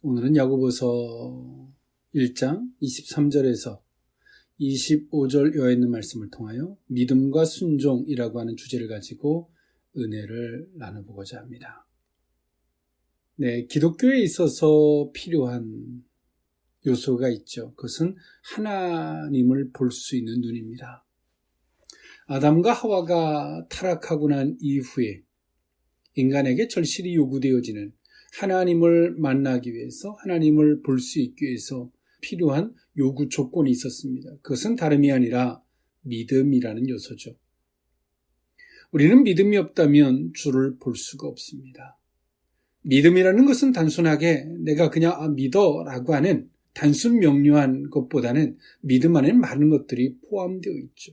오늘은 야고보서 1장 23절에서 25절 여에 있는 말씀을 통하여 믿음과 순종이라고 하는 주제를 가지고 은혜를 나눠보고자 합니다. 네, 기독교에 있어서 필요한 요소가 있죠. 그것은 하나님을 볼 수 있는 눈입니다. 아담과 하와가 타락하고 난 이후에 인간에게 절실히 요구되어지는 하나님을 만나기 위해서, 하나님을 볼 수 있기 위해서 필요한 요구 조건이 있었습니다. 그것은 다름이 아니라 믿음이라는 요소죠. 우리는 믿음이 없다면 주를 볼 수가 없습니다. 믿음이라는 것은 단순하게 내가 그냥 믿어라고 하는 단순 명료한 것보다는 믿음 안에는 많은 것들이 포함되어 있죠.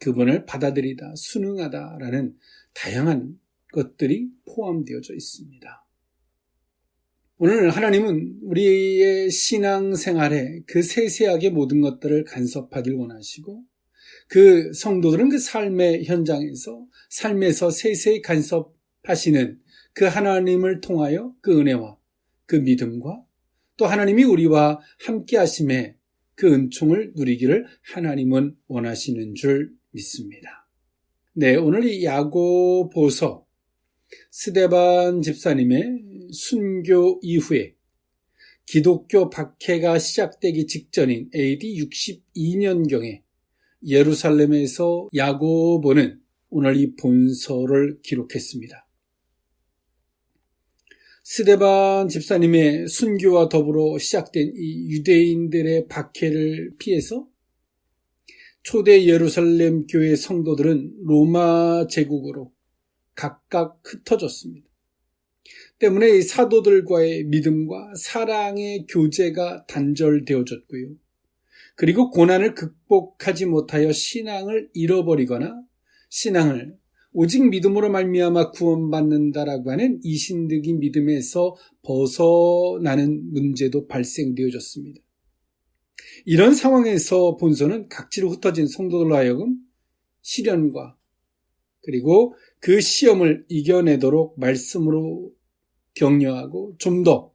그분을 받아들이다, 순응하다라는 다양한 것들이 포함되어져 있습니다. 오늘 하나님은 우리의 신앙생활에 그 세세하게 모든 것들을 간섭하길 원하시고, 그 성도들은 그 삶의 현장에서, 삶에서 세세히 간섭하시는 그 하나님을 통하여 그 은혜와 그 믿음과 또 하나님이 우리와 함께 하심에 그 은총을 누리기를 하나님은 원하시는 줄 믿습니다. 네, 오늘 이 야고보서 스데반 집사님의 순교 이후에 기독교 박해가 시작되기 직전인 AD 62년경에 예루살렘에서 야고보는 오늘 이 본서를 기록했습니다. 스데반 집사님의 순교와 더불어 시작된 이 유대인들의 박해를 피해서 초대 예루살렘 교회 성도들은 로마 제국으로 각각 흩어졌습니다. 때문에 이 사도들과의 믿음과 사랑의 교제가 단절되어졌고요. 그리고 고난을 극복하지 못하여 신앙을 잃어버리거나 신앙을 오직 믿음으로 말미암아 구원받는다라고 하는 이신득인 믿음에서 벗어나는 문제도 발생되어졌습니다. 이런 상황에서 본서는 각지로 흩어진 성도들로 하여금 시련과 그리고 그 시험을 이겨내도록 말씀으로 격려하고 좀 더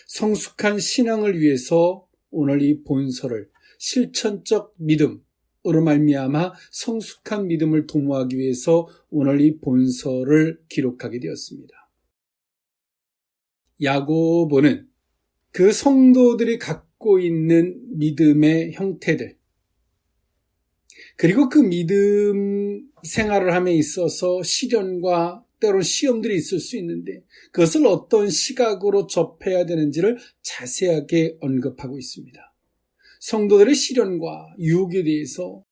성숙한 신앙을 위해서 오늘 이 본서를 실천적 믿음으로 말미암아 성숙한 믿음을 도모하기 위해서 오늘 이 본서를 기록하게 되었습니다. 야고보는 그 성도들이 갖고 있는 믿음의 형태들, 그리고 그 믿음 생활을 함에 있어서 시련과 때로는 시험들이 있을 수 있는데 그것을 어떤 시각으로 접해야 되는지를 자세하게 언급하고 있습니다. 성도들의 시련과 유혹에 대해서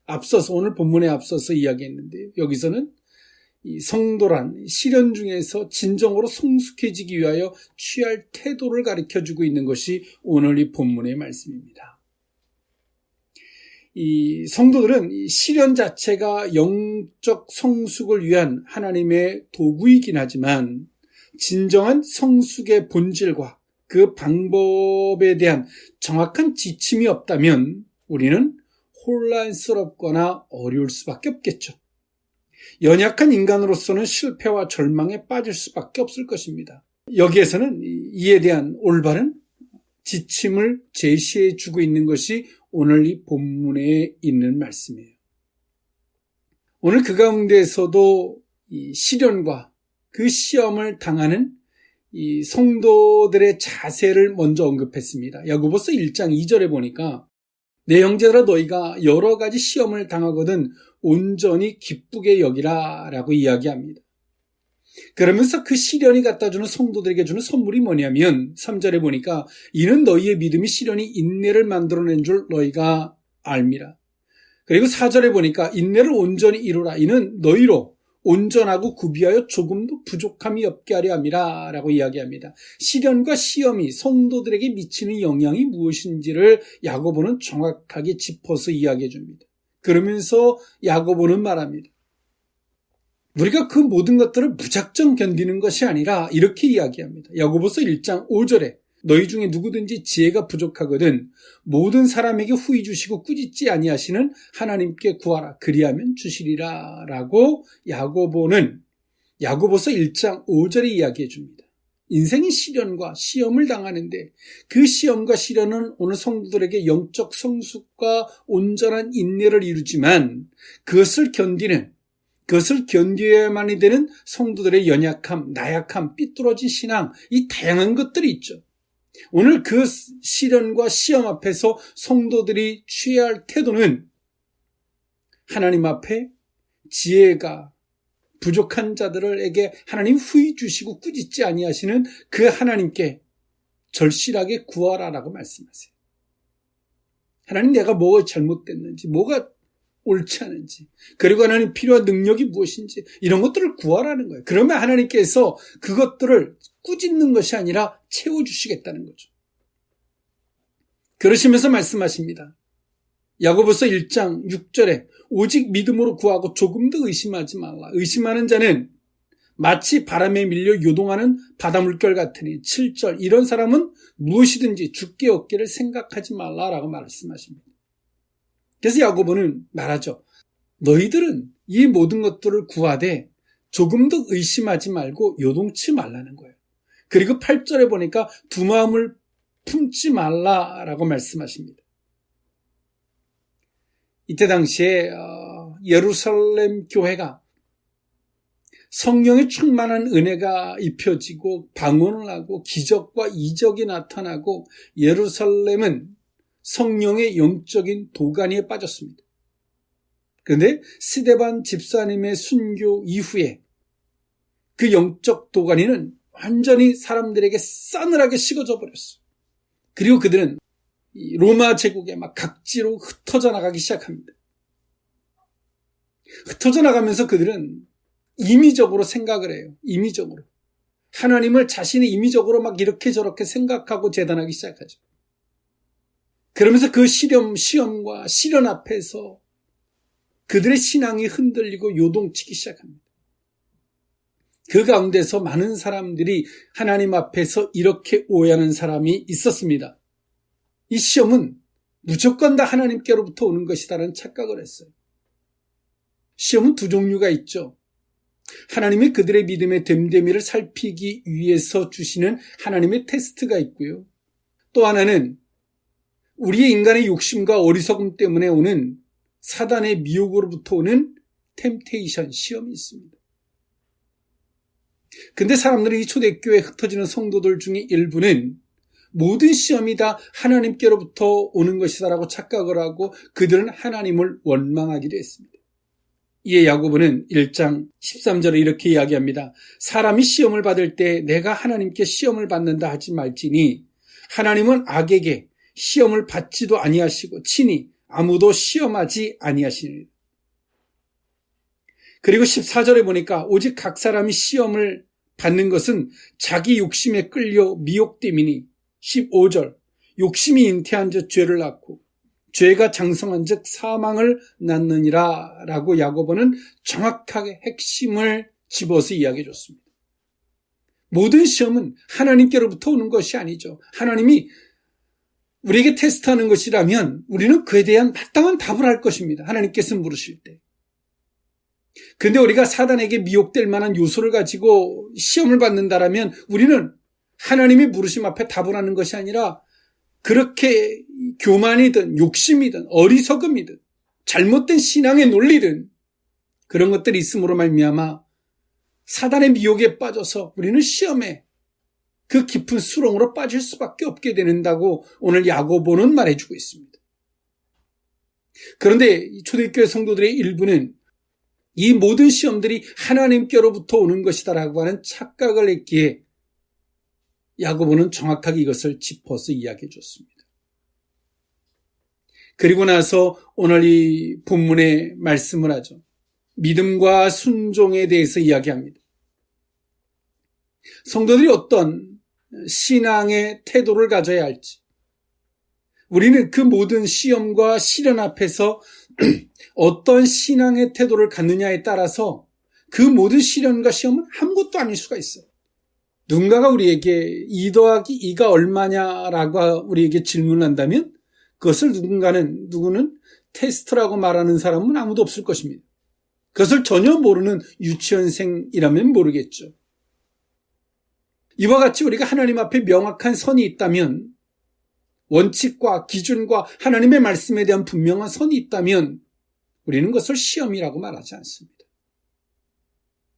앞서서 오늘 본문에 앞서서 이야기했는데 여기서는 이 성도란 시련 중에서 진정으로 성숙해지기 위하여 취할 태도를 가르쳐주고 있는 것이 오늘 이 본문의 말씀입니다. 이 성도들은 이 시련 자체가 영적 성숙을 위한 하나님의 도구이긴 하지만 진정한 성숙의 본질과 그 방법에 대한 정확한 지침이 없다면 우리는 혼란스럽거나 어려울 수밖에 없겠죠. 연약한 인간으로서는 실패와 절망에 빠질 수밖에 없을 것입니다. 여기에서는 이에 대한 올바른 지침을 제시해 주고 있는 것이 오늘 이 본문에 있는 말씀이에요. 오늘 그 가운데에서도 이 시련과 그 시험을 당하는 이 성도들의 자세를 먼저 언급했습니다. 야고보서 1장 2절에 보니까 내 형제들아 너희가 여러 가지 시험을 당하거든 온전히 기쁘게 여기라 라고 이야기합니다. 그러면서 그 시련이 갖다주는 성도들에게 주는 선물이 뭐냐면 3절에 보니까 이는 너희의 믿음이 시련이 인내를 만들어낸 줄 너희가 알미라. 그리고 4절에 보니까 인내를 온전히 이루라. 이는 너희로 온전하고 구비하여 조금도 부족함이 없게 하려 함이라 라고 이야기합니다. 시련과 시험이 성도들에게 미치는 영향이 무엇인지를 야고보는 정확하게 짚어서 이야기해 줍니다. 그러면서 야고보는 말합니다. 우리가 그 모든 것들을 무작정 견디는 것이 아니라 이렇게 이야기합니다. 야고보서 1장 5절에 너희 중에 누구든지 지혜가 부족하거든 모든 사람에게 후히 주시고 꾸짖지 아니하시는 하나님께 구하라 그리하면 주시리라 라고 야고보는 야고보서 1장 5절에 이야기해 줍니다. 인생의 시련과 시험을 당하는데 그 시험과 시련은 오늘 성도들에게 영적 성숙과 온전한 인내를 이루지만 그것을 견뎌야만이 되는 성도들의 연약함, 나약함, 삐뚤어진 신앙, 이 다양한 것들이 있죠. 오늘 그 시련과 시험 앞에서 성도들이 취해야 할 태도는 하나님 앞에 지혜가 부족한 자들에게 하나님 후히 주시고 꾸짖지 아니하시는 그 하나님께 절실하게 구하라라고 말씀하세요. 하나님, 내가 뭐가 잘못됐는지, 뭐가 옳지 않은지, 그리고 하나님 필요한 능력이 무엇인지 이런 것들을 구하라는 거예요. 그러면 하나님께서 그것들을 꾸짖는 것이 아니라 채워주시겠다는 거죠. 그러시면서 말씀하십니다. 야고보서 1장 6절에 오직 믿음으로 구하고 조금도 의심하지 말라. 의심하는 자는 마치 바람에 밀려 요동하는 바닷물결 같으니. 7절, 이런 사람은 무엇이든지 죽게 얻기를 생각하지 말라라고 말씀하십니다. 그래서 야고보는 말하죠. 너희들은 이 모든 것들을 구하되 조금도 의심하지 말고 요동치 말라는 거예요. 그리고 8절에 보니까 두 마음을 품지 말라라고 말씀하십니다. 이때 당시에 예루살렘 교회가 성령의 충만한 은혜가 입혀지고 방언을 하고 기적과 이적이 나타나고 예루살렘은 성령의 영적인 도가니에 빠졌습니다. 그런데 스데반 집사님의 순교 이후에 그 영적 도가니는 완전히 사람들에게 싸늘하게 식어져 버렸어요. 그리고 그들은 로마 제국에 막 각지로 흩어져 나가기 시작합니다. 흩어져 나가면서 그들은 임의적으로 생각을 해요. 임의적으로. 하나님을 자신의 임의적으로 막 이렇게 저렇게 생각하고 재단하기 시작하죠. 그러면서 그 시험과 시련 앞에서 그들의 신앙이 흔들리고 요동치기 시작합니다. 그 가운데서 많은 사람들이 하나님 앞에서 이렇게 오해하는 사람이 있었습니다. 이 시험은 무조건 다 하나님께로부터 오는 것이다라는 착각을 했어요. 시험은 두 종류가 있죠. 하나님이 그들의 믿음의 됨됨이를 살피기 위해서 주시는 하나님의 테스트가 있고요. 또 하나는 우리의 인간의 욕심과 어리석음 때문에 오는 사단의 미혹으로부터 오는 템테이션, 시험이 있습니다. 근데 사람들이 이 초대교회에 흩어지는 성도들 중에 일부는 모든 시험이 다 하나님께로부터 오는 것이다라고 착각을 하고 그들은 하나님을 원망하기도 했습니다. 이에 야고보는 1장 13절에 이렇게 이야기합니다. 사람이 시험을 받을 때 내가 하나님께 시험을 받는다 하지 말지니 하나님은 악에게 시험을 받지도 아니하시고 친히 아무도 시험하지 아니하시니. 그리고 14절에 보니까 오직 각 사람이 시험을 받는 것은 자기 욕심에 끌려 미혹됨이니. 15절, 욕심이 잉태한 즉 죄를 낳고 죄가 장성한 즉 사망을 낳느니라 라고 야고보는 정확하게 핵심을 집어서 이야기해 줬습니다. 모든 시험은 하나님께로부터 오는 것이 아니죠. 하나님이 우리에게 테스트하는 것이라면 우리는 그에 대한 마땅한 답을 할 것입니다. 하나님께서 물으실 때. 그런데 우리가 사단에게 미혹될 만한 요소를 가지고 시험을 받는다라면 우리는 하나님이 물으심 앞에 답을 하는 것이 아니라 그렇게 교만이든 욕심이든 어리석음이든 잘못된 신앙의 논리든 그런 것들이 있음으로 말미암아 사단의 미혹에 빠져서 우리는 시험에 그 깊은 수렁으로 빠질 수밖에 없게 된다고 오늘 야고보는 말해주고 있습니다. 그런데 초대교회 성도들의 일부는 이 모든 시험들이 하나님께로부터 오는 것이다라고 하는 착각을 했기에 야고보는 정확하게 이것을 짚어서 이야기해 줬습니다. 그리고 나서 오늘 이 본문에 말씀을 하죠. 믿음과 순종에 대해서 이야기합니다. 성도들이 어떤 신앙의 태도를 가져야 할지, 우리는 그 모든 시험과 시련 앞에서 어떤 신앙의 태도를 갖느냐에 따라서 그 모든 시련과 시험은 아무것도 아닐 수가 있어요. 누군가가 우리에게 2 더하기 2가 얼마냐라고 우리에게 질문한다면 그것을 누구는 테스트라고 말하는 사람은 아무도 없을 것입니다. 그것을 전혀 모르는 유치원생이라면 모르겠죠. 이와 같이 우리가 하나님 앞에 명확한 선이 있다면, 원칙과 기준과 하나님의 말씀에 대한 분명한 선이 있다면 우리는 그것을 시험이라고 말하지 않습니다.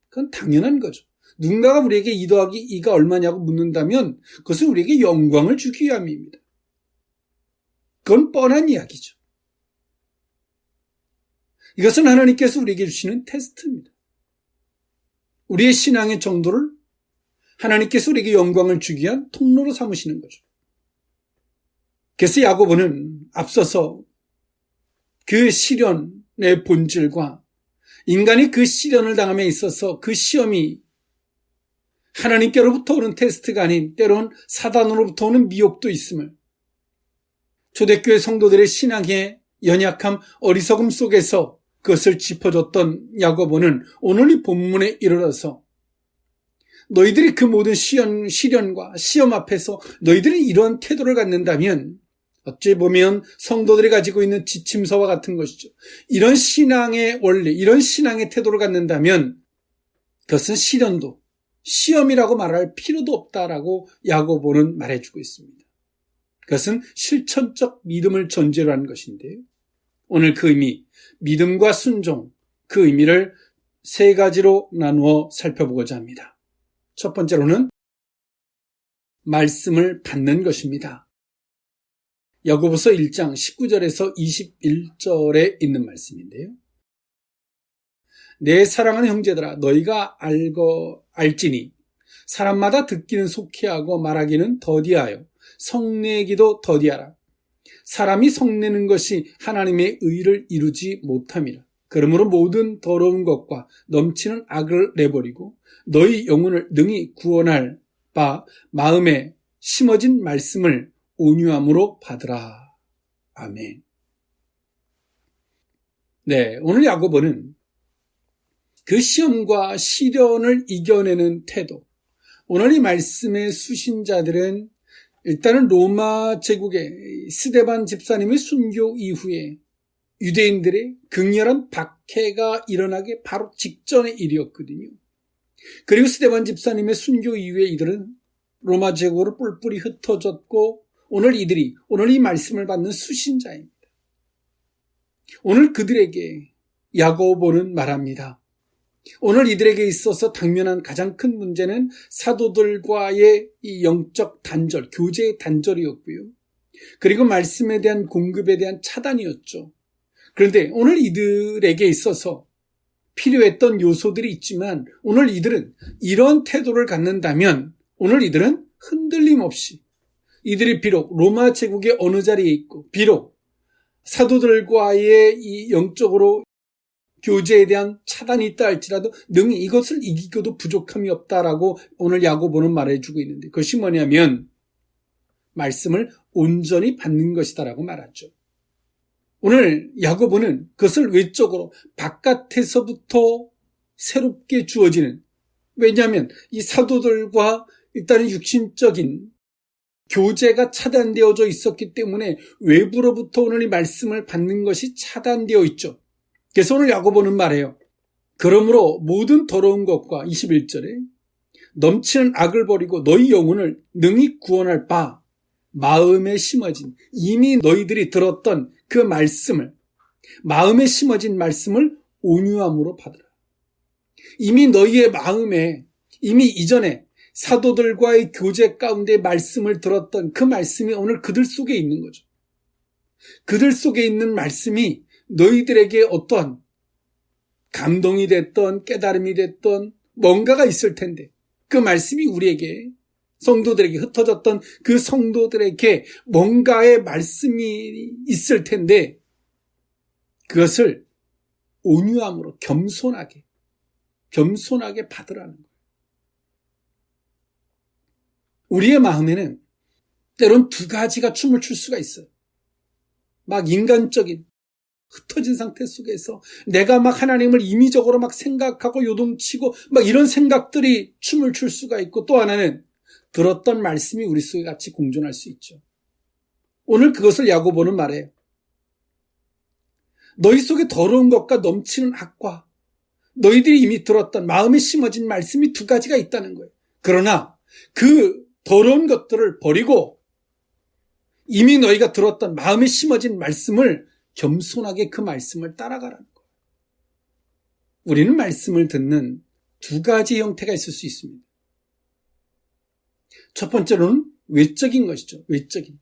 그건 당연한 거죠. 누군가가 우리에게 2 더하기 2가 얼마냐고 묻는다면 그것은 우리에게 영광을 주기 위함입니다. 그건 뻔한 이야기죠. 이것은 하나님께서 우리에게 주시는 테스트입니다. 우리의 신앙의 정도를 하나님께서 우리에게 영광을 주기 위한 통로로 삼으시는 거죠. 그래서 야고보는 앞서서 그 시련의 본질과 인간이 그 시련을 당함에 있어서 그 시험이 하나님께로부터 오는 테스트가 아닌 때론 사단으로부터 오는 미혹도 있음을, 초대교회 성도들의 신앙의 연약함, 어리석음 속에서 그것을 짚어줬던 야고보는 오늘 이 본문에 이르러서 너희들이 그 모든 시련과 시험 앞에서 너희들이 이러한 태도를 갖는다면 어찌 보면 성도들이 가지고 있는 지침서와 같은 것이죠. 이런 신앙의 원리, 이런 신앙의 태도를 갖는다면 그것은 시련도 시험이라고 말할 필요도 없다라고 야고보는 말해주고 있습니다. 그것은 실천적 믿음을 전제로 한 것인데요. 오늘 그 의미, 믿음과 순종, 그 의미를 3가지로 나누어 살펴보고자 합니다. 첫 번째로는 말씀을 받는 것입니다. 야고보서 1장 19절에서 21절에 있는 말씀인데요. 내 사랑하는 형제들아, 너희가 알지니 사람마다 듣기는 속히 하고 말하기는 더디하여 성내기도 더디하라. 사람이 성내는 것이 하나님의 의를 이루지 못함이라. 그러므로 모든 더러운 것과 넘치는 악을 내버리고 너희 영혼을 능히 구원할 바 마음에 심어진 말씀을 온유함으로 받으라. 아멘. 네, 오늘 야고보는 그 시험과 시련을 이겨내는 태도, 오늘 이 말씀의 수신자들은 일단은 로마 제국의 스데반 집사님의 순교 이후에 유대인들의 극렬한 박해가 일어나기 바로 직전의 일이었거든요. 그리고 스데반 집사님의 순교 이후에 이들은 로마 제국으로 뿔뿔이 흩어졌고 오늘 이 말씀을 받는 수신자입니다. 오늘 그들에게 야고보는 말합니다. 오늘 이들에게 있어서 당면한 가장 큰 문제는 사도들과의 이 영적 단절, 교제의 단절이었고요. 그리고 말씀에 대한 공급에 대한 차단이었죠. 그런데 오늘 이들에게 있어서 필요했던 요소들이 있지만 오늘 이들은 이런 태도를 갖는다면 오늘 이들은 흔들림 없이 이들이 비록 로마 제국의 어느 자리에 있고 비록 사도들과의 이 영적으로 교제에 대한 차단이 있다 할지라도 능히 이것을 이기고도 부족함이 없다라고 오늘 야고보는 말해주고 있는데 그것이 뭐냐면 말씀을 온전히 받는 것이다라고 말하죠. 오늘 야고보는 그것을 외적으로 바깥에서부터 새롭게 주어지는, 왜냐하면 이 사도들과 일단은 육신적인 교제가 차단되어져 있었기 때문에 외부로부터 오늘 이 말씀을 받는 것이 차단되어 있죠. 그래서 오늘 야고보는 말해요. 그러므로 모든 더러운 것과 21절에 넘치는 악을 버리고 너희 영혼을 능히 구원할 바 마음에 심어진, 이미 너희들이 들었던 그 말씀을, 마음에 심어진 말씀을 온유함으로 받으라. 이미 너희의 마음에 이미 이전에 사도들과의 교제 가운데 말씀을 들었던 그 말씀이 오늘 그들 속에 있는 거죠. 그들 속에 있는 말씀이 너희들에게 어떠한 감동이 됐던 깨달음이 됐던 뭔가가 있을 텐데 그 말씀이 우리에게 성도들에게 흩어졌던 그 성도들에게 뭔가의 말씀이 있을 텐데 그것을 온유함으로 겸손하게 받으라는 거예요. 우리의 마음에는 때론 2가지가 춤을 출 수가 있어요. 막 인간적인 흩어진 상태 속에서 내가 막 하나님을 임의적으로 막 생각하고 요동치고 막 이런 생각들이 춤을 출 수가 있고 또 하나는 들었던 말씀이 우리 속에 같이 공존할 수 있죠. 오늘 그것을 야고보는 말해요. 너희 속에 더러운 것과 넘치는 악과 너희들이 이미 들었던 마음에 심어진 말씀이 2가지가 있다는 거예요. 그러나 그 더러운 것들을 버리고 이미 너희가 들었던 마음에 심어진 말씀을 겸손하게 그 말씀을 따라가라는 거예요. 우리는 말씀을 듣는 두 가지 형태가 있을 수 있습니다. 첫 번째로는 외적인 것이죠. 외적인.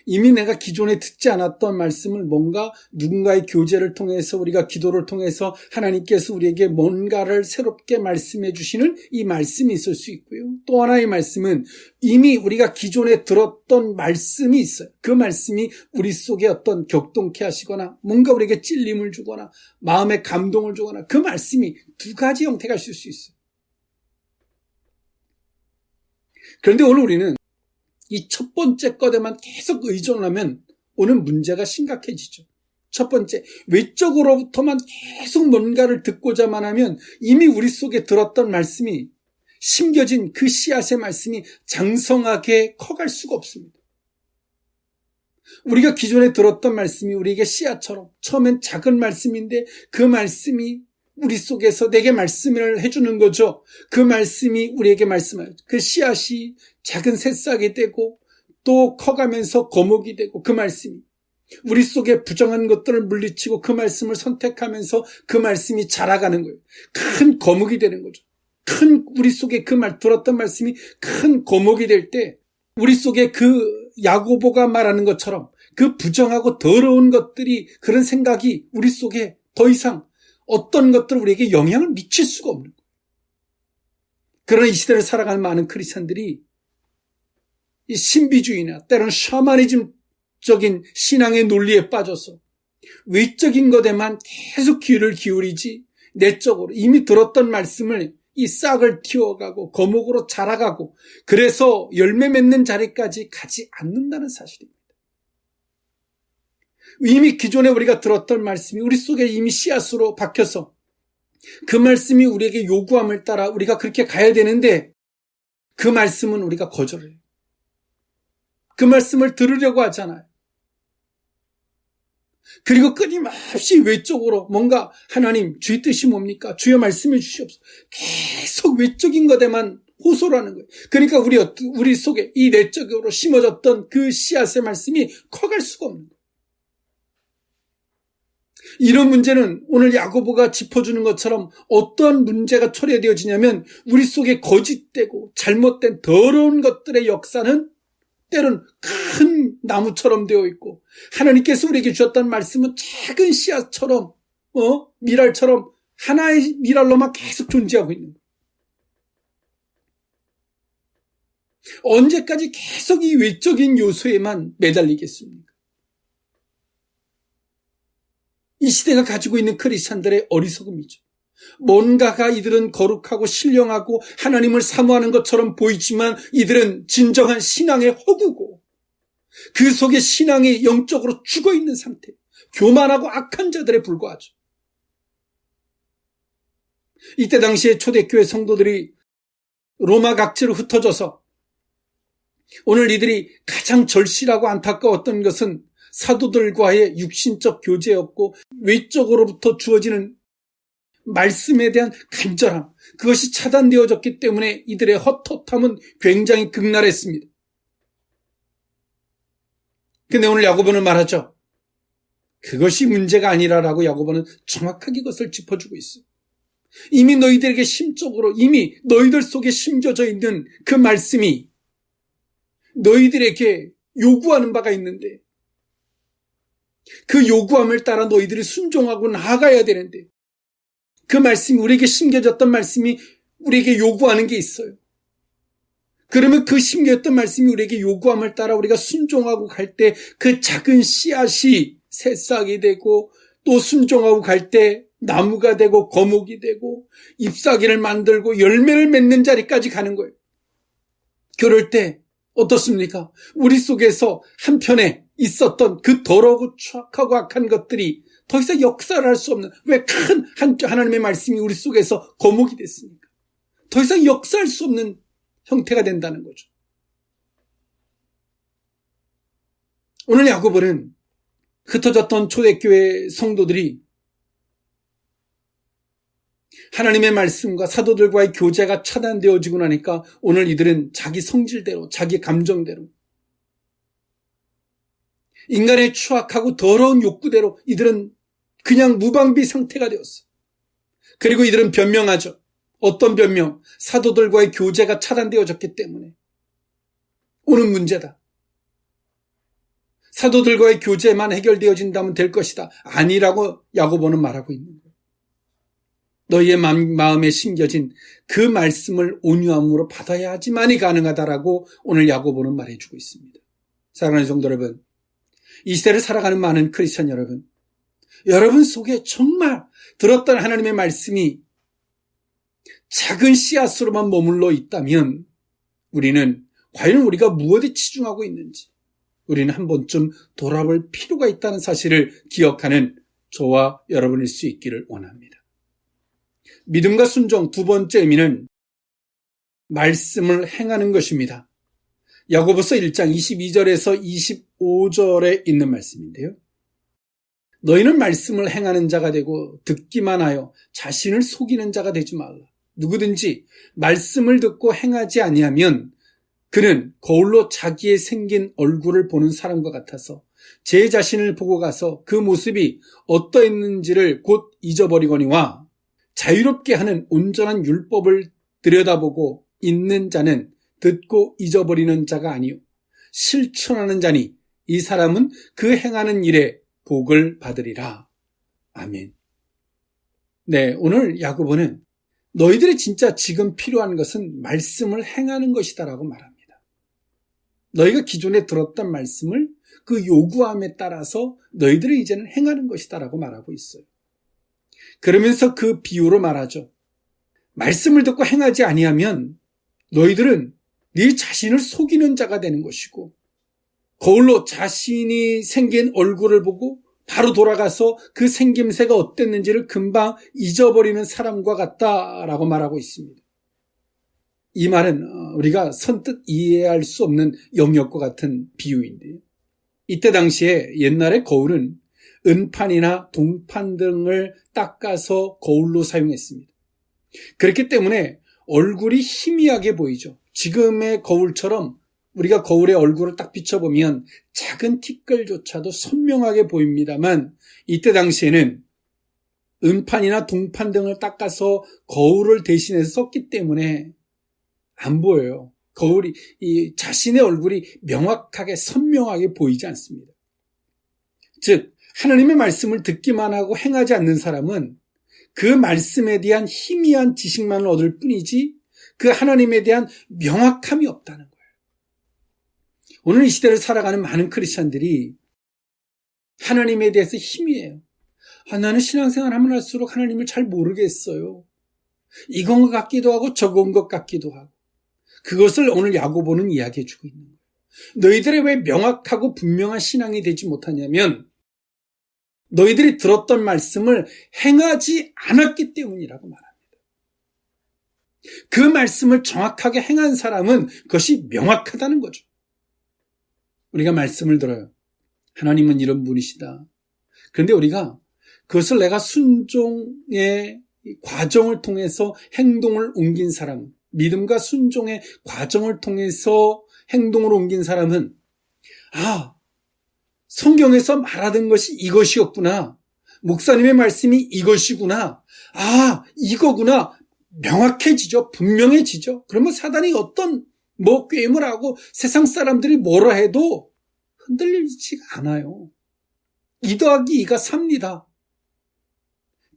이미 내가 기존에 듣지 않았던 말씀을 뭔가 누군가의 교제를 통해서 우리가 기도를 통해서 하나님께서 우리에게 뭔가를 새롭게 말씀해 주시는 이 말씀이 있을 수 있고요. 또 하나의 말씀은 이미 우리가 기존에 들었던 말씀이 있어요. 그 말씀이 우리 속에 어떤 격동케 하시거나 뭔가 우리에게 찔림을 주거나 마음에 감동을 주거나 그 말씀이 두 가지 형태가 있을 수 있어요. 그런데 오늘 우리는 이 첫 번째 것에만 계속 의존하면 오늘 문제가 심각해지죠. 첫 번째, 외적으로부터만 계속 뭔가를 듣고자만 하면 이미 우리 속에 들었던 말씀이 심겨진 그 씨앗의 말씀이 장성하게 커갈 수가 없습니다. 우리가 기존에 들었던 말씀이 우리에게 씨앗처럼 처음엔 작은 말씀인데 그 말씀이 우리 속에서 내게 말씀을 해주는 거죠. 그 말씀이 우리에게 말씀하죠. 그 씨앗이 작은 새싹이 되고 또 커가면서 거목이 되고 그 말씀이 우리 속에 부정한 것들을 물리치고 그 말씀을 선택하면서 그 말씀이 자라가는 거예요. 큰 거목이 되는 거죠. 우리 속에 들었던 말씀이 큰 거목이 될 때 우리 속에 그 야고보가 말하는 것처럼 그 부정하고 더러운 것들이 그런 생각이 우리 속에 더 이상 어떤 것들을 우리에게 영향을 미칠 수가 없는 거예요. 그러나 이 시대를 살아가는 많은 크리스천들이 이 신비주의나 때로는 샤머니즘적인 신앙의 논리에 빠져서 외적인 것에만 계속 귀를 기울이지 내적으로 이미 들었던 말씀을 이 싹을 틔워가고 거목으로 자라가고 그래서 열매 맺는 자리까지 가지 않는다는 사실입니다. 이미 기존에 우리가 들었던 말씀이 우리 속에 이미 씨앗으로 박혀서 그 말씀이 우리에게 요구함을 따라 우리가 그렇게 가야 되는데 그 말씀은 우리가 거절해요. 그 말씀을 들으려고 하잖아요. 그리고 끊임없이 외적으로 뭔가 하나님 주의 뜻이 뭡니까? 주여 말씀해 주시옵소서. 계속 외적인 것에만 호소를 하는 거예요. 그러니까 우리 속에 이 내적으로 심어졌던 그 씨앗의 말씀이 커갈 수가 없는 거예요. 이런 문제는 오늘 야고보가 짚어주는 것처럼 어떠한 문제가 초래되어지냐면 우리 속에 거짓되고 잘못된 더러운 것들의 역사는 때로는 큰 나무처럼 되어 있고 하나님께서 우리에게 주셨던 말씀은 작은 씨앗처럼 미랄처럼 하나의 미랄로만 계속 존재하고 있는 거예요. 언제까지 계속 이 외적인 요소에만 매달리겠습니까? 이 시대가 가지고 있는 크리스찬들의 어리석음이죠. 뭔가가 이들은 거룩하고 신령하고 하나님을 사모하는 것처럼 보이지만 이들은 진정한 신앙의 허구고 그 속에 신앙이 영적으로 죽어있는 상태, 교만하고 악한 자들에 불과하죠. 이때 당시에 초대교회 성도들이 로마 각지로 흩어져서 오늘 이들이 가장 절실하고 안타까웠던 것은 사도들과의 육신적 교제였고 외적으로부터 주어지는 말씀에 대한 간절함, 그것이 차단되어졌기 때문에 이들의 헛헛함은 굉장히 극렬했습니다. 근데 오늘 야고보는 말하죠. 그것이 문제가 아니라라고 야고보는 정확하게 이것을 짚어주고 있어요. 이미 너희들에게 심적으로 이미 너희들 속에 심겨져 있는 그 말씀이 너희들에게 요구하는 바가 있는데 그 요구함을 따라 너희들이 순종하고 나아가야 되는데 그 말씀이 우리에게 심겨졌던 말씀이 우리에게 요구하는 게 있어요. 그러면 그 심겨졌던 말씀이 우리에게 요구함을 따라 우리가 순종하고 갈 때 그 작은 씨앗이 새싹이 되고 또 순종하고 갈 때 나무가 되고 거목이 되고 잎사귀를 만들고 열매를 맺는 자리까지 가는 거예요. 그럴 때 어떻습니까? 우리 속에서 한편에 있었던 그 더러고 추악하고 악한 것들이 더 이상 역사를 할 수 없는, 왜 큰 하나님의 말씀이 우리 속에서 거목이 됐습니까? 더 이상 역사할 수 없는 형태가 된다는 거죠. 오늘 야고보는 흩어졌던 초대교회 성도들이 하나님의 말씀과 사도들과의 교제가 차단되어지고 나니까 오늘 이들은 자기 성질대로, 자기 감정대로, 인간의 추악하고 더러운 욕구대로 이들은 그냥 무방비 상태가 되었어. 그리고 이들은 변명하죠. 어떤 변명? 사도들과의 교제가 차단되어졌기 때문에 오는 문제다. 사도들과의 교제만 해결되어진다면 될 것이다. 아니라고 야고보는 말하고 있는 거예요. 너희의 마음에 심겨진 그 말씀을 온유함으로 받아야 하지만이 가능하다라고 오늘 야고보는 말해주고 있습니다. 사랑하는 성도 여러분, 이 시대를 살아가는 많은 크리스천 여러분 속에 정말 들었던 하나님의 말씀이 작은 씨앗으로만 머물러 있다면 우리는 과연 우리가 무엇에 치중하고 있는지 우리는 한 번쯤 돌아볼 필요가 있다는 사실을 기억하는 저와 여러분일 수 있기를 원합니다. 믿음과 순종 두 번째 의미는 말씀을 행하는 것입니다. 야고보서 1장 22절에서 25절에 있는 말씀인데요. 너희는 말씀을 행하는 자가 되고 듣기만 하여 자신을 속이는 자가 되지 말라. 누구든지 말씀을 듣고 행하지 아니하면 그는 거울로 자기의 생긴 얼굴을 보는 사람과 같아서 제 자신을 보고 가서 그 모습이 어떠했는지를 곧 잊어버리거니와 자유롭게 하는 온전한 율법을 들여다보고 있는 자는 듣고 잊어버리는 자가 아니요 실천하는 자니 이 사람은 그 행하는 일에 복을 받으리라. 아멘. 네, 오늘 야고보는 너희들이 진짜 지금 필요한 것은 말씀을 행하는 것이다라고 말합니다. 너희가 기존에 들었던 말씀을 그 요구함에 따라서 너희들이 이제는 행하는 것이다라고 말하고 있어요. 그러면서 그 비유로 말하죠. 말씀을 듣고 행하지 아니하면 너희들은 네 자신을 속이는 자가 되는 것이고 거울로 자신이 생긴 얼굴을 보고 바로 돌아가서 그 생김새가 어땠는지를 금방 잊어버리는 사람과 같다라고 말하고 있습니다. 이 말은 우리가 선뜻 이해할 수 없는 영역과 같은 비유인데요. 이때 당시에 옛날에 거울은 은판이나 동판 등을 닦아서 거울로 사용했습니다. 그렇기 때문에 얼굴이 희미하게 보이죠. 지금의 거울처럼 우리가 거울에 얼굴을 딱 비춰보면 작은 티끌조차도 선명하게 보입니다만 이때 당시에는 은판이나 동판 등을 닦아서 거울을 대신해서 썼기 때문에 안 보여요. 거울이 자신의 얼굴이 명확하게 선명하게 보이지 않습니다. 즉 하나님의 말씀을 듣기만 하고 행하지 않는 사람은 그 말씀에 대한 희미한 지식만을 얻을 뿐이지 그 하나님에 대한 명확함이 없다는 거예요. 오늘 이 시대를 살아가는 많은 크리스찬들이 하나님에 대해서 희미해요. 나는 신앙생활 하면 할수록 하나님을 잘 모르겠어요. 이건 것 같기도 하고 저건 것 같기도 하고. 그것을 오늘 야고보는 이야기해 주고 있는 거예요. 너희들의 왜 명확하고 분명한 신앙이 되지 못하냐면 너희들이 들었던 말씀을 행하지 않았기 때문이라고 말합니다. 그 말씀을 정확하게 행한 사람은 그것이 명확하다는 거죠. 우리가 말씀을 들어요. 하나님은 이런 분이시다. 그런데 우리가 그것을 내가 순종의 과정을 통해서 행동을 옮긴 사람, 믿음과 순종의 과정을 통해서 행동을 옮긴 사람은 성경에서 말하던 것이 이것이었구나. 목사님의 말씀이 이것이구나. 이거구나. 명확해지죠. 분명해지죠. 그러면 사단이 어떤 꾀임을 하고 세상 사람들이 뭐라 해도 흔들리지가 않아요. 2 더하기 2가 3입니다.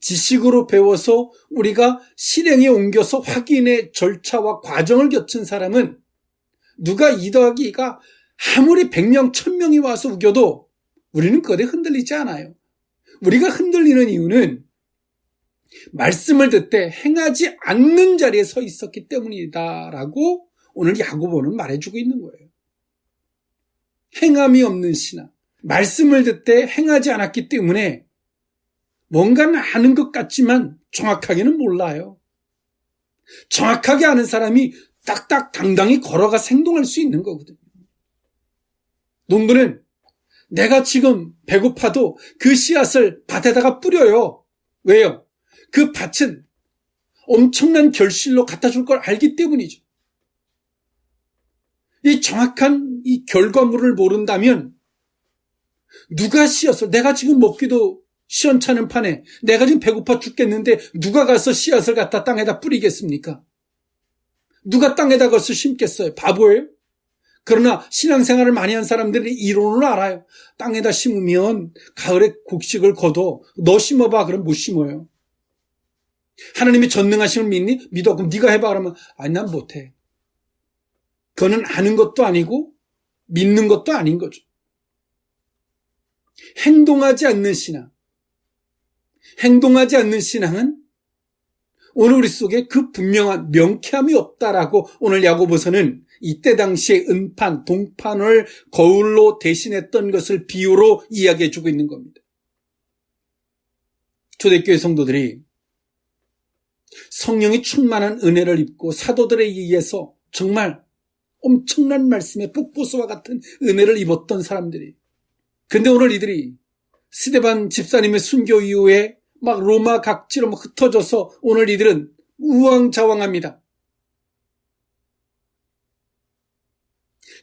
지식으로 배워서 우리가 실행에 옮겨서 확인의 절차와 과정을 거친 사람은 누가 2 더하기 2가 아무리 100명, 1000명이 와서 우겨도 우리는 그것에 흔들리지 않아요. 우리가 흔들리는 이유는 말씀을 듣되 행하지 않는 자리에 서 있었기 때문이다라고 오늘 야고보는 말해주고 있는 거예요. 행함이 없는 신앙, 말씀을 듣되 행하지 않았기 때문에 뭔가는 아는 것 같지만 정확하게는 몰라요. 정확하게 아는 사람이 딱딱 당당히 걸어가 행동할 수 있는 거거든요. 농부는 내가 지금 배고파도 그 씨앗을 밭에다가 뿌려요. 왜요? 그 밭은 엄청난 결실로 갖다 줄 걸 알기 때문이죠. 이 정확한 이 결과물을 모른다면 누가 씨앗을, 내가 지금 먹기도 시원찮은 판에 내가 지금 배고파 죽겠는데 누가 가서 씨앗을 갖다 땅에다 뿌리겠습니까? 누가 땅에다 가서 심겠어요? 바보예요? 그러나 신앙생활을 많이 한 사람들은 이론을 알아요. 땅에다 심으면 가을에 곡식을 거둬. 너 심어봐. 그럼 못 심어요. 하나님의 전능하심을 믿니? 믿어. 그럼 네가 해봐. 그러면 아니 난 못해. 그거는 아는 것도 아니고 믿는 것도 아닌 거죠. 행동하지 않는 신앙. 행동하지 않는 신앙은 오늘 우리 속에 그 분명한 명쾌함이 없다라고 오늘 야고보서는 이때 당시에 은판, 동판을 거울로 대신했던 것을 비유로 이야기해 주고 있는 겁니다. 초대교회 성도들이 성령이 충만한 은혜를 입고 사도들에 의해서 정말 엄청난 말씀의 폭포수와 같은 은혜를 입었던 사람들이. 근데 오늘 이들이 스데반 집사님의 순교 이후에 막 로마 각지로 막 흩어져서 오늘 이들은 우왕좌왕합니다.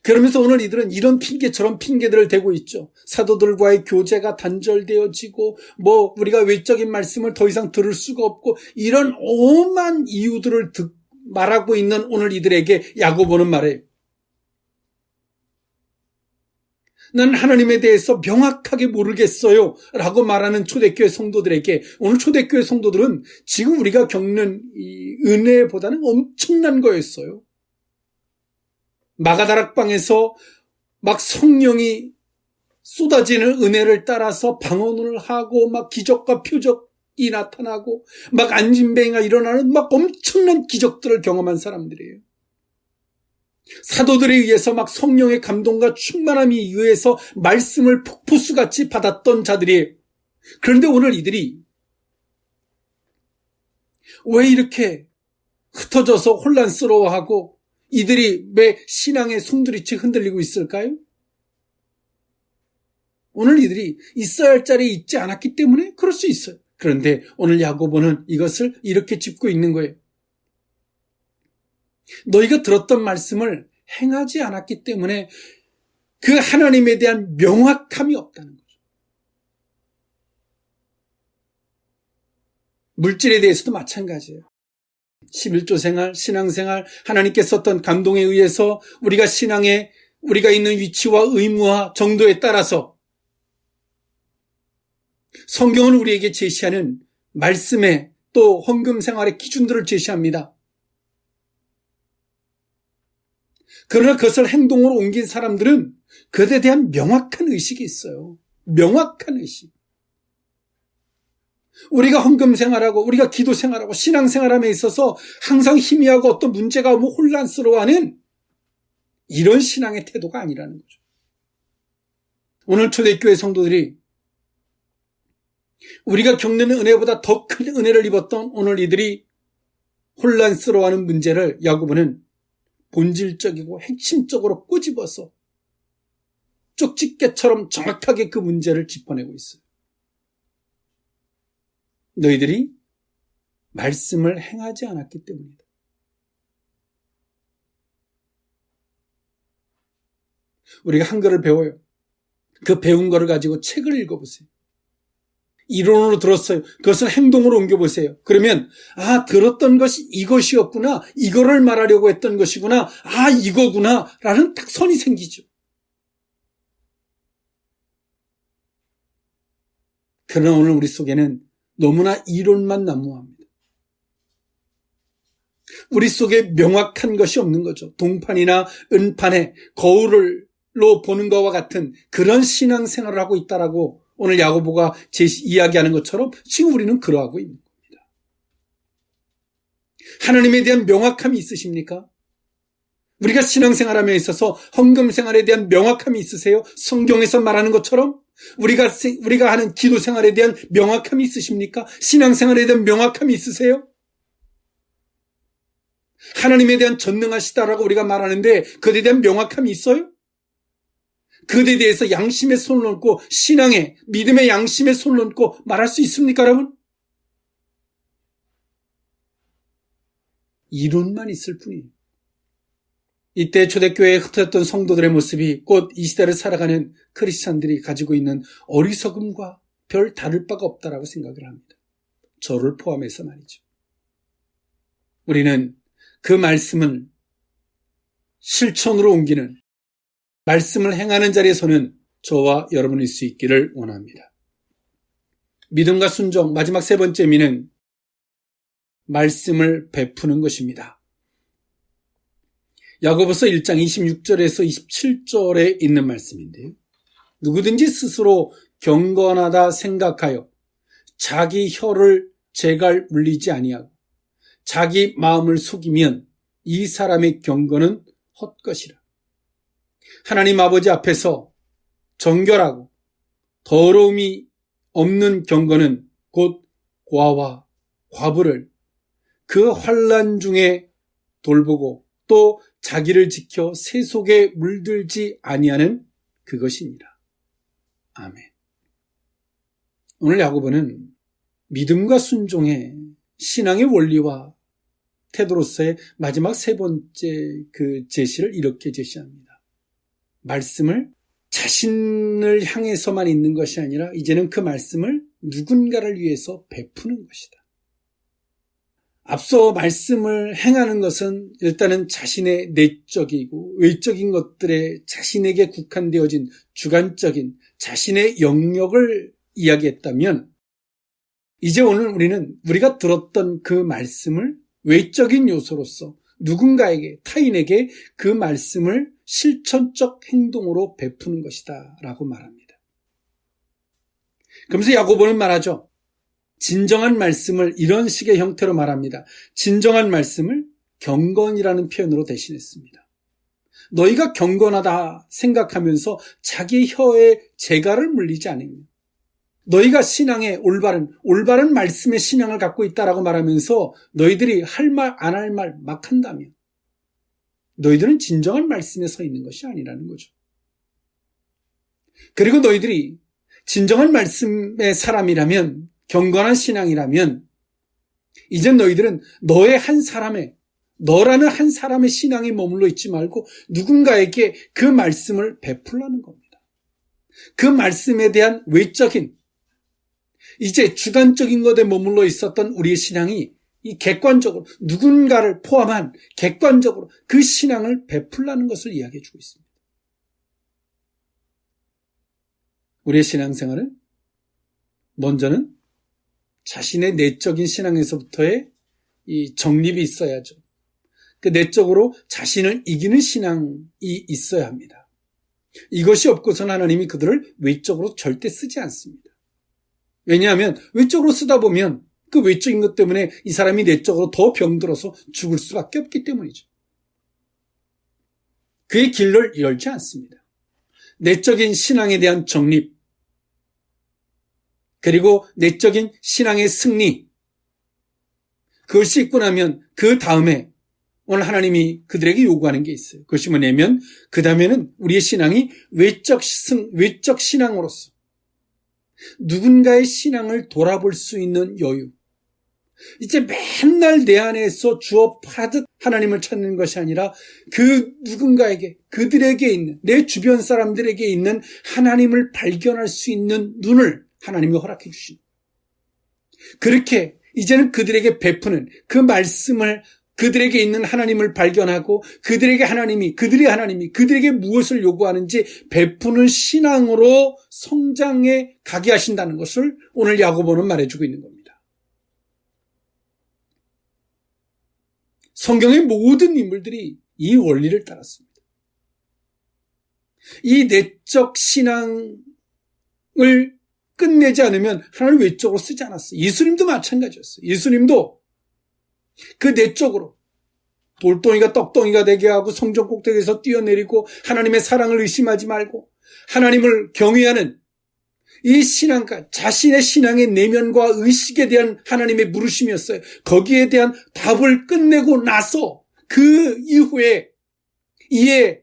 그러면서 오늘 이들은 이런 핑계 저런 핑계들을 대고 있죠. 사도들과의 교제가 단절되어지고 우리가 외적인 말씀을 더 이상 들을 수가 없고 이런 오만 이유들을 말하고 있는 오늘 이들에게 야고보는 말해요. 난 하나님에 대해서 명확하게 모르겠어요 라고 말하는 초대교회 성도들에게 오늘 초대교회 성도들은 지금 우리가 겪는 이 은혜보다는 엄청난 거였어요. 마가다락방에서 막 성령이 쏟아지는 은혜를 따라서 방언을 하고 막 기적과 표적이 나타나고 막 안진뱅이가 일어나는 막 엄청난 기적들을 경험한 사람들이에요. 사도들에 의해서 막 성령의 감동과 충만함에 의해서 말씀을 폭포수같이 받았던 자들이에요. 그런데 오늘 이들이 왜 이렇게 흩어져서 혼란스러워하고 이들이 왜 신앙의 송두리째 흔들리고 있을까요? 오늘 이들이 있어야 할 자리에 있지 않았기 때문에 그럴 수 있어요. 그런데 오늘 야고보는 이것을 이렇게 짚고 있는 거예요. 너희가 들었던 말씀을 행하지 않았기 때문에 그 하나님에 대한 명확함이 없다는 거죠. 물질에 대해서도 마찬가지예요. 11조 생활, 신앙생활, 하나님께 썼던 감동에 의해서 우리가 신앙에 우리가 있는 위치와 의무와 정도에 따라서 성경은 우리에게 제시하는 말씀에 또 헌금 생활의 기준들을 제시합니다. 그러나 그것을 행동으로 옮긴 사람들은 그것에 대한 명확한 의식이 있어요. 명확한 의식. 우리가 헌금 생활하고 우리가 기도 생활하고 신앙 생활함에 있어서 항상 희미하고 어떤 문제가 오면 혼란스러워하는 이런 신앙의 태도가 아니라는 거죠. 오늘 초대교회 성도들이 우리가 겪는 은혜보다 더 큰 은혜를 입었던 오늘 이들이 혼란스러워하는 문제를 야고보는 본질적이고 핵심적으로 꼬집어서 쪽집게처럼 정확하게 그 문제를 짚어내고 있어요. 너희들이 말씀을 행하지 않았기 때문이다. 우리가 한글을 배워요. 그 배운 거를 가지고 책을 읽어보세요. 이론으로 들었어요. 그것을 행동으로 옮겨보세요. 그러면 들었던 것이 이것이었구나. 이거를 말하려고 했던 것이구나. 이거구나. 라는 딱 선이 생기죠. 그러나 오늘 우리 속에는 너무나 이론만 난무합니다. 우리 속에 명확한 것이 없는 거죠. 동판이나 은판에 거울로 보는 것과 같은 그런 신앙생활을 하고 있다라고 오늘 야고보가 이야기하는 것처럼 지금 우리는 그러하고 있는 겁니다. 하나님에 대한 명확함이 있으십니까? 우리가 신앙생활함에 있어서 헌금생활에 대한 명확함이 있으세요? 성경에서 말하는 것처럼 우리가 하는 기도생활에 대한 명확함이 있으십니까? 신앙생활에 대한 명확함이 있으세요? 하나님에 대한 전능하시다라고 우리가 말하는데 그에 대한 명확함이 있어요? 그에 대해서 양심에 손을 얹고 신앙에 믿음의 양심에 손을 얹고 말할 수 있습니까, 여러분? 이론만 있을 뿐이에요. 이때 초대교회에 흩어졌던 성도들의 모습이 곧 이 시대를 살아가는 크리스찬들이 가지고 있는 어리석음과 별 다를 바가 없다라고 생각을 합니다. 저를 포함해서 말이죠. 우리는 그 말씀을 실천으로 옮기는, 말씀을 행하는 자리에 서는 저와 여러분일 수 있기를 원합니다. 믿음과 순종, 마지막 세 번째 미는 말씀을 베푸는 것입니다. 야고보서 1장 26절에서 27절에 있는 말씀인데요. 누구든지 스스로 경건하다 생각하여 자기 혀를 제갈 물리지 아니하고 자기 마음을 속이면 이 사람의 경건은 헛것이라. 하나님 아버지 앞에서 정결하고 더러움이 없는 경건은 곧 과와 과부를 그 환난 중에 돌보고 또 자기를 지켜 새 속에 물들지 아니하는 그것입니다. 아멘. 오늘 야고보는 믿음과 순종의 신앙의 원리와 태도로서의 마지막 세 번째 그 제시를 이렇게 제시합니다. 말씀을 자신을 향해서만 있는 것이 아니라 이제는 그 말씀을 누군가를 위해서 베푸는 것이다. 앞서 말씀을 행하는 것은 일단은 자신의 내적이고 외적인 것들에 자신에게 국한되어진 주관적인 자신의 영역을 이야기했다면 이제 오늘 우리는 우리가 들었던 그 말씀을 외적인 요소로서 누군가에게, 타인에게 그 말씀을 실천적 행동으로 베푸는 것이다 라고 말합니다. 그러면서 야고보는 말하죠. 진정한 말씀을 이런 식의 형태로 말합니다. 진정한 말씀을 경건이라는 표현으로 대신했습니다. 너희가 경건하다 생각하면서 자기 혀에 재갈을 물리지 않으면 너희가 신앙에 올바른 말씀의 신앙을 갖고 있다라고 말하면서 너희들이 할 말, 안 할 말 막 한다면 너희들은 진정한 말씀에 서 있는 것이 아니라는 거죠. 그리고 너희들이 진정한 말씀의 사람이라면, 경건한 신앙이라면 이젠 너희들은 너라는 한 사람의 신앙에 머물러 있지 말고 누군가에게 그 말씀을 베풀라는 겁니다. 그 말씀에 대한 외적인, 이제 주관적인 것에 머물러 있었던 우리의 신앙이 이 객관적으로 누군가를 포함한 객관적으로 그 신앙을 베풀라는 것을 이야기해 주고 있습니다. 우리의 신앙생활은 먼저는 자신의 내적인 신앙에서부터의 이 정립이 있어야죠. 그 내적으로 자신을 이기는 신앙이 있어야 합니다. 이것이 없고서는 하나님이 그들을 외적으로 절대 쓰지 않습니다. 왜냐하면 외적으로 쓰다 보면 그 외적인 것 때문에 이 사람이 내적으로 더 병들어서 죽을 수밖에 없기 때문이죠. 그의 길을 열지 않습니다. 내적인 신앙에 대한 정립, 그리고 내적인 신앙의 승리, 그것이 있고 나면 그 다음에 오늘 하나님이 그들에게 요구하는 게 있어요. 그것이 뭐냐면 그 다음에는 우리의 신앙이 외적 신앙으로서 누군가의 신앙을 돌아볼 수 있는 여유, 이제 맨날 내 안에서 주어 파듯 하나님을 찾는 것이 아니라 그 누군가에게, 그들에게 있는, 내 주변 사람들에게 있는 하나님을 발견할 수 있는 눈을 하나님이 허락해 주십니다. 그렇게 이제는 그들에게 베푸는 그 말씀을, 그들에게 있는 하나님을 발견하고 그들이 하나님이 그들에게 무엇을 요구하는지 베푸는 신앙으로 성장해 가게 하신다는 것을 오늘 야고보는 말해주고 있는 겁니다. 성경의 모든 인물들이 이 원리를 따랐습니다. 이 내적 신앙을 끝내지 않으면 하나님 외적으로 쓰지 않았어요. 예수님도 마찬가지였어요. 예수님도 그 내적으로 돌덩이가 떡덩이가 되게 하고 성전 꼭대기에서 뛰어내리고 하나님의 사랑을 의심하지 말고 하나님을 경외하는 이 신앙과 자신의 신앙의 내면과 의식에 대한 하나님의 물으심이었어요. 거기에 대한 답을 끝내고 나서 그 이후에 이에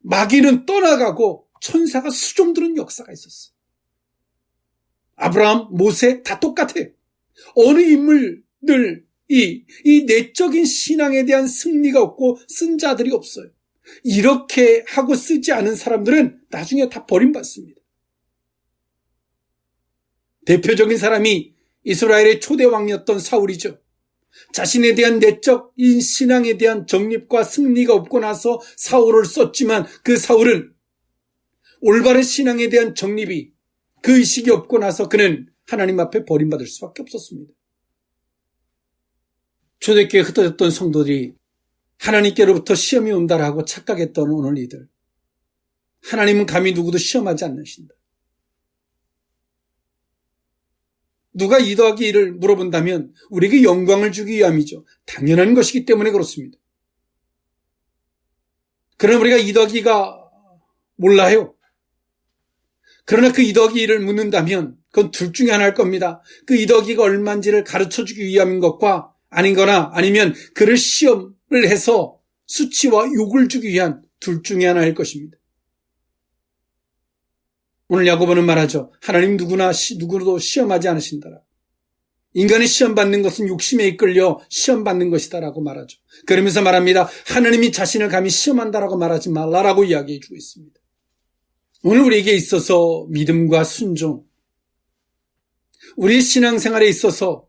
마귀는 떠나가고 천사가 수종드는 역사가 있었어요. 아브라함, 모세 다 똑같아요. 어느 인물들 이 내적인 신앙에 대한 승리가 없고 쓴 자들이 없어요. 이렇게 하고 쓰지 않은 사람들은 나중에 다 버림받습니다. 대표적인 사람이 이스라엘의 초대 왕이었던 사울이죠. 자신에 대한 내적인 신앙에 대한 정립과 승리가 없고 나서 사울을 썼지만 그 사울은 올바른 신앙에 대한 정립이 그 의식이 없고 나서 그는 하나님 앞에 버림받을 수밖에 없었습니다. 초대교회에 흩어졌던 성도들이 하나님께로부터 시험이 온다라고 착각했던 오늘 이들. 하나님은 감히 누구도 시험하지 않으신다. 누가 2 더하기 1을 물어본다면 우리에게 영광을 주기 위함이죠. 당연한 것이기 때문에 그렇습니다. 그러나 우리가 2 더하기 2가 몰라요. 그러나 그 2 더하기 1을 묻는다면 그건 둘 중에 하나일 겁니다. 그 2 더하기가 얼마인지를 가르쳐주기 위함인 것과 아닌거나 아니면 그를 시험을 해서 수치와 욕을 주기 위한 둘 중에 하나일 것입니다. 오늘 야고보는 말하죠. 하나님 누구도 시험하지 않으신다라. 인간이 시험받는 것은 욕심에 이끌려 시험받는 것이다라고 말하죠. 그러면서 말합니다. 하나님이 자신을 감히 시험한다라고 말하지 말라라고 이야기해 주고 있습니다. 오늘 우리에게 있어서 믿음과 순종, 우리의 신앙생활에 있어서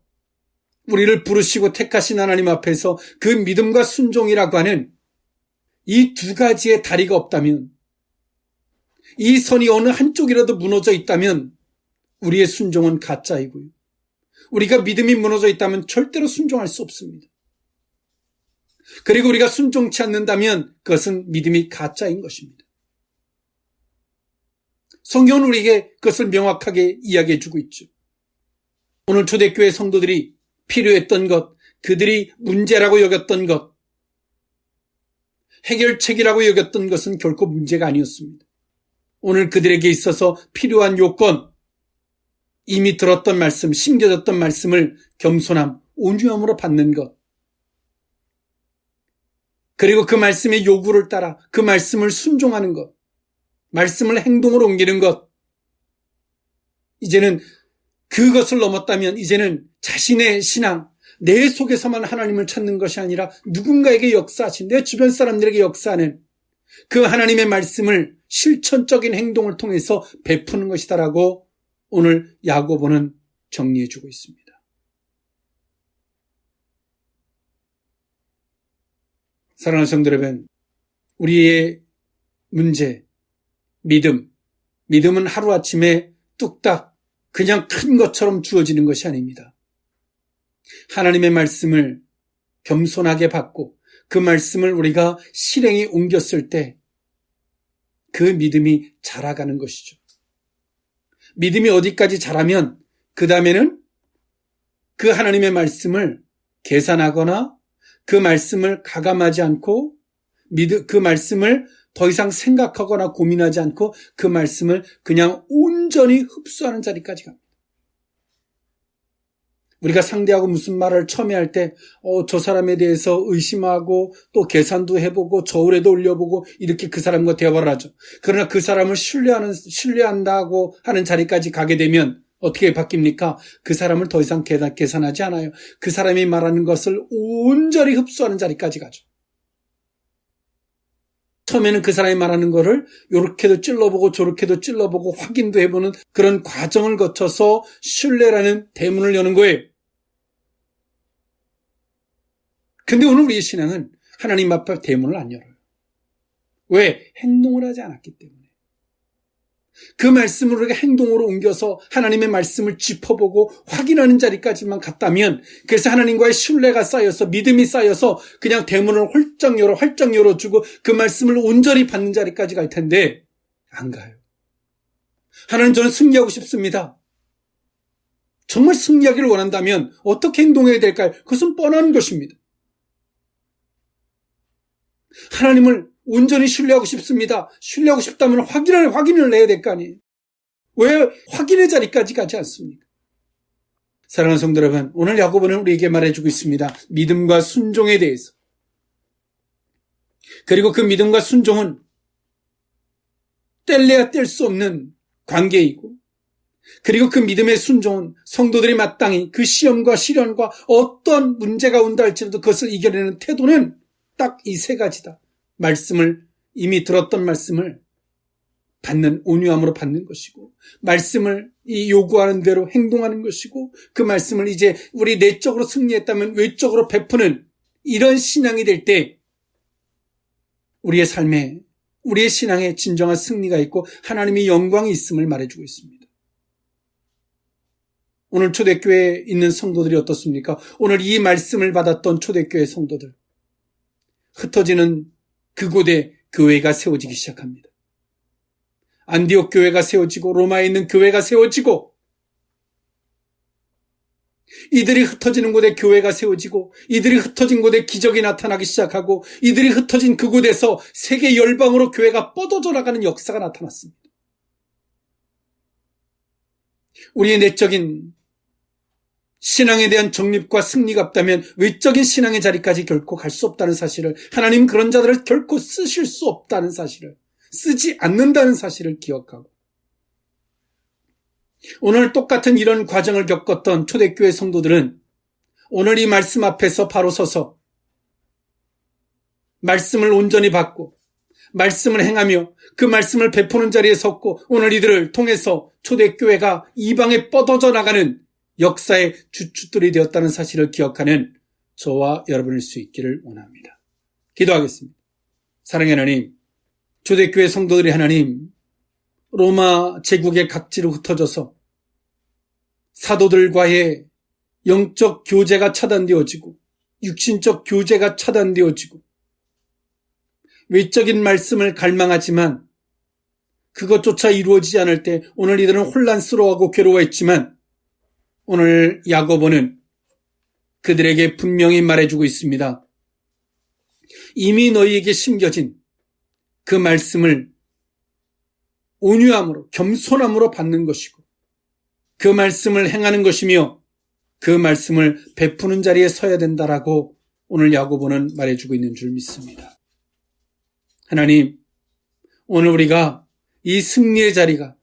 우리를 부르시고 택하신 하나님 앞에서 그 믿음과 순종이라고 하는 이 2가지의 다리가 없다면, 이 선이 어느 한쪽이라도 무너져 있다면 우리의 순종은 가짜이고요. 우리가 믿음이 무너져 있다면 절대로 순종할 수 없습니다. 그리고 우리가 순종치 않는다면 그것은 믿음이 가짜인 것입니다. 성경은 우리에게 그것을 명확하게 이야기해 주고 있죠. 오늘 초대교회 성도들이 필요했던 것, 그들이 문제라고 여겼던 것, 해결책이라고 여겼던 것은 결코 문제가 아니었습니다. 오늘 그들에게 있어서 필요한 요건, 이미 들었던 말씀, 심겨졌던 말씀을 겸손함, 온유함으로 받는 것, 그리고 그 말씀의 요구를 따라 그 말씀을 순종하는 것, 말씀을 행동으로 옮기는 것, 이제는 그것을 넘었다면 이제는 자신의 신앙, 내 속에서만 하나님을 찾는 것이 아니라 누군가에게 역사하신, 내 주변 사람들에게 역사하는 그 하나님의 말씀을 실천적인 행동을 통해서 베푸는 것이다라고 오늘 야고보는 정리해 주고 있습니다. 사랑하는 성도 여러분, 우리의 문제, 믿음은 하루아침에 뚝딱 그냥 큰 것처럼 주어지는 것이 아닙니다. 하나님의 말씀을 겸손하게 받고 그 말씀을 우리가 실행에 옮겼을 때 그 믿음이 자라가는 것이죠. 믿음이 어디까지 자라면 그 다음에는 그 하나님의 말씀을 계산하거나 그 말씀을 가감하지 않고 그 말씀을 더 이상 생각하거나 고민하지 않고 그 말씀을 그냥 온전히 흡수하는 자리까지 갑니다. 우리가 상대하고 무슨 말을 처음에 할 때 저 사람에 대해서 의심하고 또 계산도 해보고 저울에도 올려보고 이렇게 그 사람과 대화를 하죠. 그러나 그 사람을 신뢰한다고 하는 자리까지 가게 되면 어떻게 바뀝니까? 그 사람을 더 이상 계산하지 않아요. 그 사람이 말하는 것을 온전히 흡수하는 자리까지 가죠. 처음에는 그 사람이 말하는 거를 요렇게도 찔러보고 저렇게도 찔러보고 확인도 해보는 그런 과정을 거쳐서 신뢰라는 대문을 여는 거예요. 근데 오늘 우리의 신앙은 하나님 앞에 대문을 안 열어요. 왜? 행동을 하지 않았기 때문에. 그 말씀을 우리가 행동으로 옮겨서 하나님의 말씀을 짚어보고 확인하는 자리까지만 갔다면, 그래서 하나님과의 신뢰가 쌓여서 믿음이 쌓여서 그냥 대문을 활짝 열어주고 그 말씀을 온전히 받는 자리까지 갈 텐데 안 가요. 하나님, 저는 승리하고 싶습니다. 정말 승리하기를 원한다면 어떻게 행동해야 될까요? 그것은 뻔한 것입니다. 하나님을 온전히 신뢰하고 싶습니다. 신뢰하고 싶다면 확인을 내야 될 거 아니에요. 왜 확인의 자리까지 가지 않습니까? 사랑하는 성도 여러분, 오늘 야고보는 우리에게 말해주고 있습니다. 믿음과 순종에 대해서. 그리고 그 믿음과 순종은 뗄래야 뗄 수 없는 관계이고, 그리고 그 믿음의 순종은 성도들이 마땅히 그 시험과 시련과 어떤 문제가 온다 할지라도 그것을 이겨내는 태도는 딱 이 세 가지다. 말씀을, 이미 들었던 말씀을 받는, 온유함으로 받는 것이고, 말씀을 이 요구하는 대로 행동하는 것이고, 그 말씀을 이제 우리 내적으로 승리했다면 외적으로 베푸는 이런 신앙이 될 때 우리의 삶에, 우리의 신앙에 진정한 승리가 있고 하나님의 영광이 있음을 말해주고 있습니다. 오늘 초대교회에 있는 성도들이 어떻습니까? 오늘 이 말씀을 받았던 초대교회 성도들, 흩어지는 그곳에 교회가 세워지기 시작합니다. 안디옥 교회가 세워지고 로마에 있는 교회가 세워지고, 이들이 흩어지는 곳에 교회가 세워지고, 이들이 흩어진 곳에 기적이 나타나기 시작하고, 이들이 흩어진 그곳에서 세계 열방으로 교회가 뻗어져 나가는 역사가 나타났습니다. 우리의 내적인 신앙에 대한 정립과 승리가 없다면 외적인 신앙의 자리까지 결코 갈 수 없다는 사실을, 하나님 그런 자들을 결코 쓰실 수 없다는 사실을, 쓰지 않는다는 사실을 기억하고, 오늘 똑같은 이런 과정을 겪었던 초대교회 성도들은 오늘 이 말씀 앞에서 바로 서서 말씀을 온전히 받고 말씀을 행하며 그 말씀을 베푸는 자리에 섰고, 오늘 이들을 통해서 초대교회가 이방에 뻗어져 나가는 역사의 주축들이 되었다는 사실을 기억하는 저와 여러분일 수 있기를 원합니다. 기도하겠습니다. 사랑의 하나님, 초대교회 성도들이 하나님, 로마 제국의 각지로 흩어져서 사도들과의 영적 교제가 차단되어지고 육신적 교제가 차단되어지고 외적인 말씀을 갈망하지만 그것조차 이루어지지 않을 때 오늘 이들은 혼란스러워하고 괴로워했지만, 오늘 야고보는 그들에게 분명히 말해주고 있습니다. 이미 너희에게 심겨진 그 말씀을 온유함으로, 겸손함으로 받는 것이고, 그 말씀을 행하는 것이며 그 말씀을 베푸는 자리에 서야 된다라고 오늘 야고보는 말해주고 있는 줄 믿습니다. 하나님, 오늘 우리가 이 승리의 자리가,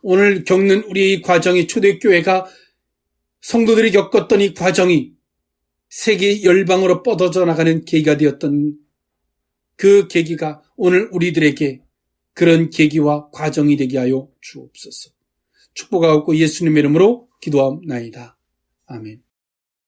오늘 겪는 우리의 이 과정이, 초대교회가 성도들이 겪었던 이 과정이 세계 열방으로 뻗어져 나가는 계기가 되었던 그 계기가 오늘 우리들에게 그런 계기와 과정이 되게 하여 주옵소서. 축복하옵고 예수님의 이름으로 기도하옵나이다. 아멘.